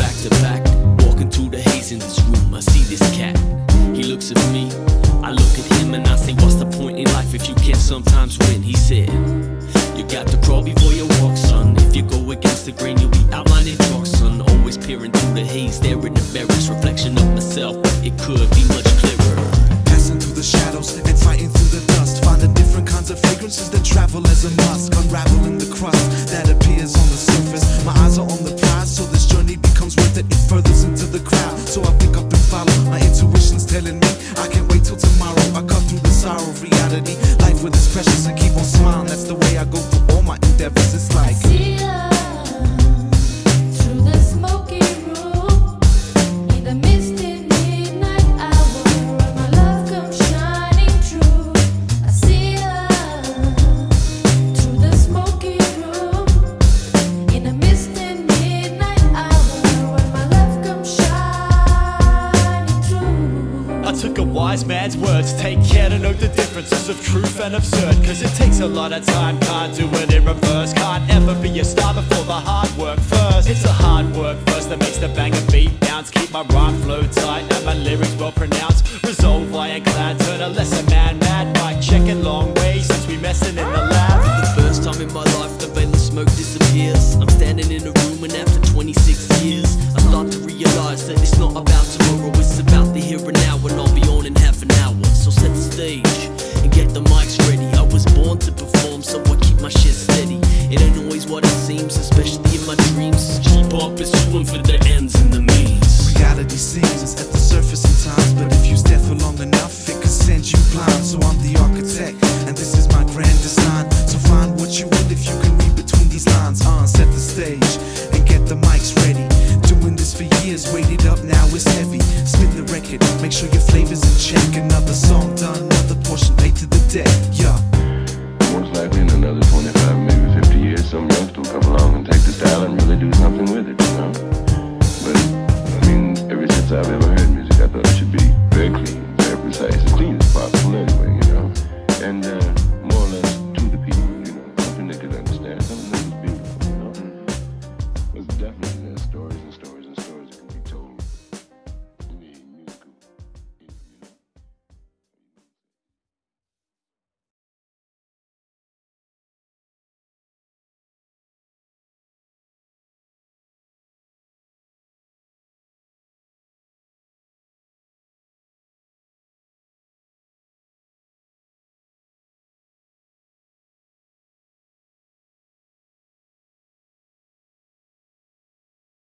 back to back, walking through the haze in this room. I see this cat, he looks at me, I look at him, and I say, what's the point in life if you can't sometimes win? He said, you got to crawl before you walk, son. If you go against the grain, you'll be outlining chalk, son. Always peering through the haze, there in the mirror's reflection of myself, but it could be much clearer. Passing through the shadows and fighting through the dust, finding different kinds of fragrances that travel as a musk, unraveling the crust that appears on the surface. My eyes are on the prize, so this journey becomes worth it. It furthers into the crowd, so I pick up and follow. My intuition's telling me I can't wait till tomorrow. I cut through the sorrow of reality, life with its precious, and keep on smiling. That's the way I go through all my endeavors. It's like see her through the smoky room, in the misty midnight hour, when my love comes shining through. I see her through the smoky room, in the misty midnight hour, when my love comes shining through. I took a wise man's words, take care to know the differences of truth and absurd, cause it takes a lot of time, can't do it in reverse. Can't ever be a star before the hard work first. It's the hard work first that makes the banger beat bounce, keep my rhyme flow tight and my lyrics well pronounced. Resolve iron clad, turn a lesser man mad by checking long ways since we messing in the lab. For the first time in my life, the veil of smoke disappears. I'm standing in a room, and after 26 years, I start to realize that it's not about tomorrow, it's about the here and now, and I'll be on in half an hour. So set the stage and get the mics ready. I was born to perform, so I keep my shit steady. It ain't always what it seems, especially in my dreams. Keep on pursuing for the ends and the means. reality seems at the surface sometimes, but if you stare for long enough, it could send you blind. So I'm the architect, and this is my grand design. So find what you will if you can read between these lines. Set the stage and get the mics ready. Doing this for years, weight it up, now it's heavy. Spin the record, make sure your flavor's in check. Another song done, another portion paid to the deck. Yeah. Most likely in another 25, maybe 50 years, some youngster will come along and take the style and really do something with it, you know?